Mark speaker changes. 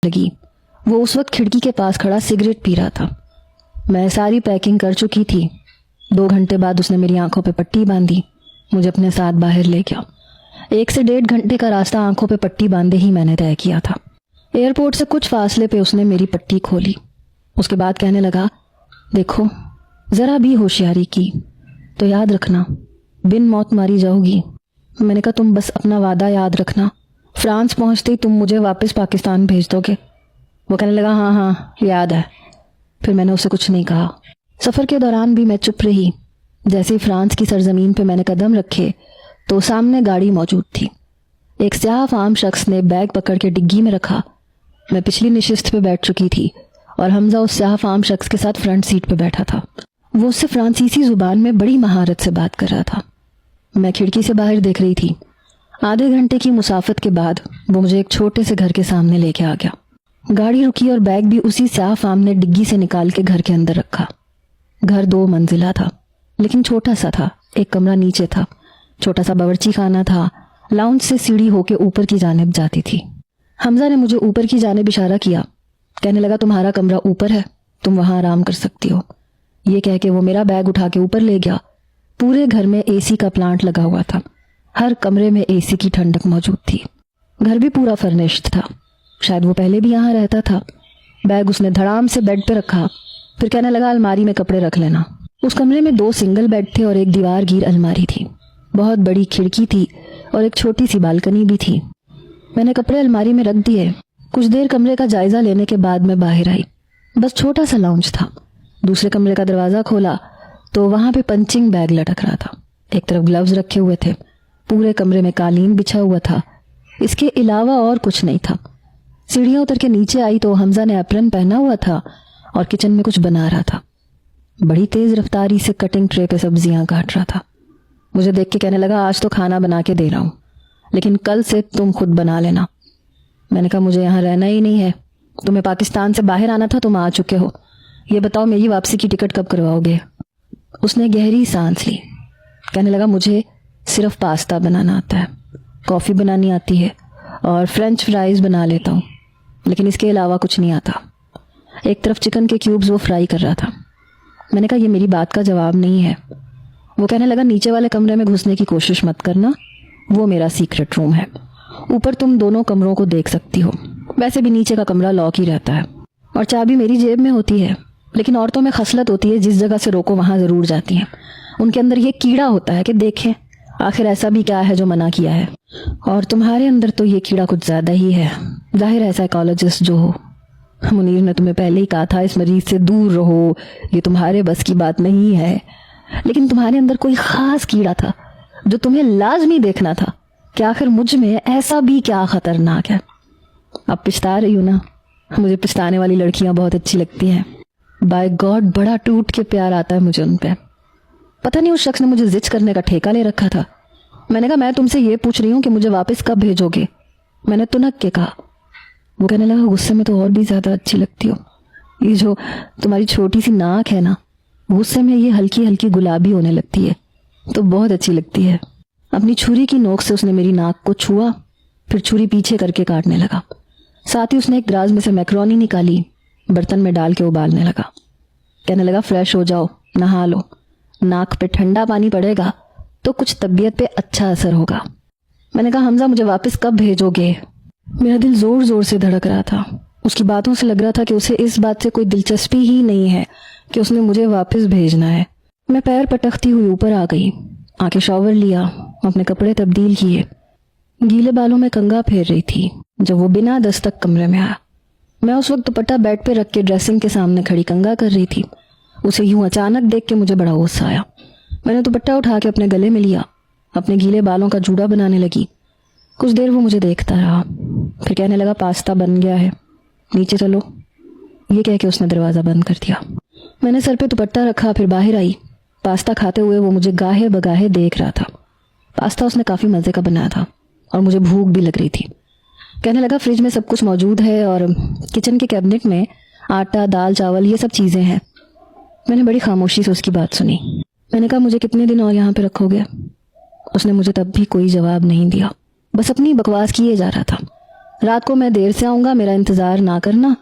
Speaker 1: لگی۔ وہ اس وقت کھڑکی کے پاس کھڑا سگریٹ پی رہا تھا۔ میں ساری پیکنگ کر چکی تھی۔ 2 گھنٹے بعد اس نے میری آنکھوں پہ پٹی باندھی، مجھے اپنے ساتھ باہر لے گیا۔ 1 سے 1.5 گھنٹے کا راستہ آنکھوں پہ پٹی باندھے ہی میں نے طے کیا تھا۔ ایئرپورٹ سے کچھ فاصلے پہ اس نے میری پٹی کھولی۔ اس کے بعد کہنے لگا، دیکھو ذرا بھی ہوشیاری کی تو یاد رکھنا بن موت ماری جاؤ گی۔ میں نے کہا تم بس اپنا وعدہ یاد رکھنا، فرانس پہنچتے ہی تم مجھے واپس پاکستان بھیج دو گے۔ وہ کہنے لگا ہاں ہاں یاد ہے۔ پھر میں نے اسے کچھ نہیں کہا۔ سفر کے دوران بھی میں چپ رہی۔ جیسے ہی فرانس کی سرزمین پہ میں نے قدم رکھے تو سامنے گاڑی موجود تھی۔ ایک سیاہ فام شخص نے بیگ پکڑ کے ڈگی میں رکھا۔ میں پچھلی نشست پہ بیٹھ چکی تھی اور حمزہ اس سیاہ فام شخص کے ساتھ فرنٹ سیٹ پہ بیٹھا تھا۔ وہ اس سے فرانسیسی زبان میں بڑی مہارت سے بات کر رہا تھا۔ میں کھڑکی سے باہر دیکھ رہی تھی۔ آدھے گھنٹے کی مسافت کے بعد وہ مجھے ایک چھوٹے سے گھر کے سامنے لے کے آ گیا۔ گاڑی رکی اور بیگ بھی اسی سیاہ فام نے ڈگی سے نکال کے گھر کے اندر رکھا۔ گھر 2 منزلہ تھا لیکن چھوٹا سا تھا۔ ایک کمرہ نیچے تھا، چھوٹا سا باورچی خانہ تھا۔ لاؤنج سے سیڑھی ہو کے اوپر کی جانب جاتی تھی۔ حمزہ نے مجھے اوپر کی جانب اشارہ کیا، کہنے لگا تمہارا کمرہ اوپر ہے، تم وہاں آرام کر سکتی ہو۔ یہ کہہ کے وہ میرا بیگ اٹھا کے اوپر لے گیا۔ پورے گھر میں اے سی کا پلانٹ لگا ہوا تھا، ہر کمرے میں اے سی کی ٹھنڈک موجود تھی۔ گھر بھی پورا فرنشڈ تھا، شاید وہ پہلے بھی یہاں رہتا تھا۔ بیگ اس نے دھڑام سے بیڈ پہ رکھا، پھر کہنے لگا الماری میں کپڑے رکھ لینا۔ اس کمرے میں 2 سنگل بیڈ تھے اور ایک دیوار گیر الماری تھی۔ بہت بڑی کھڑکی تھی اور ایک چھوٹی سی بالکنی بھی تھی۔ میں نے کپڑے الماری میں رکھ دیے۔ کچھ دیر کمرے کا جائزہ لینے کے بعد میں باہر آئی۔ بس چھوٹا سا لاؤنج تھا۔ دوسرے کمرے کا دروازہ کھولا تو وہاں پہ پنچنگ بیگ لٹک رہا تھا۔ ایک طرف گلوز رکھے ہوئے تھے۔ پورے کمرے میں قالین بچھا ہوا تھا، اس کے علاوہ اور کچھ نہیں تھا۔ سیڑھیاں اتر کے نیچے آئی تو حمزہ نے اپرن پہنا ہوا تھا اور کچن میں کچھ بنا رہا تھا۔ بڑی تیز رفتاری سے کٹنگ ٹرے پہ سبزیاں کاٹ رہا تھا۔ مجھے دیکھ کے کہنے لگا آج تو کھانا بنا کے دے رہا ہوں، لیکن کل سے تم خود بنا لینا۔ میں نے کہا مجھے یہاں رہنا ہی نہیں ہے، تمہیں پاکستان سے باہر آنا تھا، تم آ چکے ہو۔ یہ بتاؤ میری واپسی کی ٹکٹ کب کرواؤ گے؟ اس نے گہری سانس لی، کہنے لگا مجھے صرف پاستا بنانا آتا ہے، کافی بنانی آتی ہے اور فرینچ فرائز بنا لیتا ہوں، لیکن اس کے علاوہ کچھ نہیں آتا۔ ایک طرف چکن کے کیوبز وہ فرائی کر رہا تھا۔ میں نے کہا یہ میری بات کا جواب نہیں ہے۔ وہ کہنے لگا نیچے والے کمرے میں گھسنے کی کوشش مت کرنا، وہ میرا سیکرٹ روم ہے، اوپر تم دونوں کمروں کو دیکھ سکتی ہو۔ ویسے بھی نیچے کا کمرہ لاک ہی رہتا ہے اور چابی میری جیب میں ہوتی ہے، لیکن عورتوں میں خصلت ہوتی ہے جس جگہ سے روکو وہاں ضرور جاتی ہیں۔ ان کے اندر یہ کیڑا ہوتا ہے کہ دیکھیں آخر ایسا بھی کیا ہے جو منع کیا ہے، اور تمہارے اندر تو یہ کیڑا کچھ زیادہ ہی ہے۔ ظاہر ہے سائیکالوجسٹ جو ہو، منیر نے تمہیں پہلے ہی کہا تھا اس مریض سے دور رہو، یہ تمہارے بس کی بات نہیں ہے، لیکن تمہارے اندر کوئی خاص کیڑا تھا جو تمہیں لازمی دیکھنا تھا کہ آخر مجھ میں ایسا بھی کیا خطرناک ہے۔ اب پچھتا رہی ہوں نا، مجھے پچھتانے والی لڑکیاں بہت اچھی لگتی ہیں۔ بائی گاڈ بڑا ٹوٹ کے پیار آتا ہے مجھے ان پہ۔ پتہ نہیں اس شخص نے مجھے زچ کرنے کا ٹھیکہ لے رکھا تھا۔ میں نے کہا میں تم سے یہ پوچھ رہی ہوں کہ مجھے واپس کب بھیجو گے؟ میں نے تنک کے کہا۔ وہ کہنے لگا غصے میں تو اور بھی زیادہ اچھی لگتی ہو، یہ جو تمہاری چھوٹی سی ناک ہے نا، غصے میں یہ ہلکی ہلکی گلابی ہونے لگتی ہے تو بہت اچھی لگتی ہے۔ اپنی چھری کی نوک سے اس نے میری ناک کو چھوا، پھر چھری پیچھے کر کے کاٹنے لگا۔ ساتھ ہی اس نے ایک دراز میں سے میکرونی نکالی، برتن میں ڈال کے ابالنے لگا۔ کہنے لگا فریش ہو جاؤ، نہا لو، ناک پہ ٹھنڈا پانی پڑے گا تو کچھ طبیعت پہ اچھا اثر ہوگا۔ میں نے کہا حمزہ مجھے واپس کب بھیجو گے؟ میرا دل زور زور سے دھڑک رہا تھا۔ اس کی باتوں سے لگ رہا تھا کہ اسے اس بات سے کوئی دلچسپی ہی نہیں ہے کہ اس نے مجھے واپس بھیجنا ہے۔ میں پیر پٹکتی ہوئی اوپر آ گئی، آ کے شاور لیا، اپنے کپڑے تبدیل کیے۔ گیلے بالوں میں کنگھا پھیر رہی تھی جب وہ بنا دستک کمرے میں آیا۔ میں اس وقت دوپٹہ بیڈ پہ رکھ کے ڈریسنگ کے سامنے کھڑی کنگھا کر رہی تھی۔ اسے یوں اچانک دیکھ کے مجھے بڑا غصہ آیا۔ میں نے دوپٹہ اٹھا کے اپنے گلے میں لیا، اپنے گیلے بالوں کا جوڑا بنانے لگی۔ کچھ دیر وہ مجھے دیکھتا رہا، پھر کہنے لگا پاستا بن گیا ہے، نیچے چلو۔ یہ کہہ کے اس نے دروازہ بند کر دیا۔ میں نے سر پہ دوپٹہ رکھا، پھر باہر آئی۔ پاستا کھاتے ہوئے وہ مجھے گاہے بگاہے دیکھ رہا تھا۔ پاستا اس نے کافی مزے کا بنایا تھا اور مجھے بھوک بھی لگ رہی تھی۔ کہنے لگا فریج میں سب کچھ موجود ہے اور کچن کے کیبنٹ میں آٹا، دال، چاول، یہ سب چیزیں ہیں۔ میں نے بڑی خاموشی سے اس کی بات سنی۔ میں نے کہا مجھے کتنے دن اور یہاں پہ رکھو گے؟ اس نے مجھے تب بھی کوئی جواب نہیں دیا، بس اپنی بکواس کیے جا رہا تھا۔ رات کو میں دیر سے آؤں گا, میرا انتظار نہ کرنا.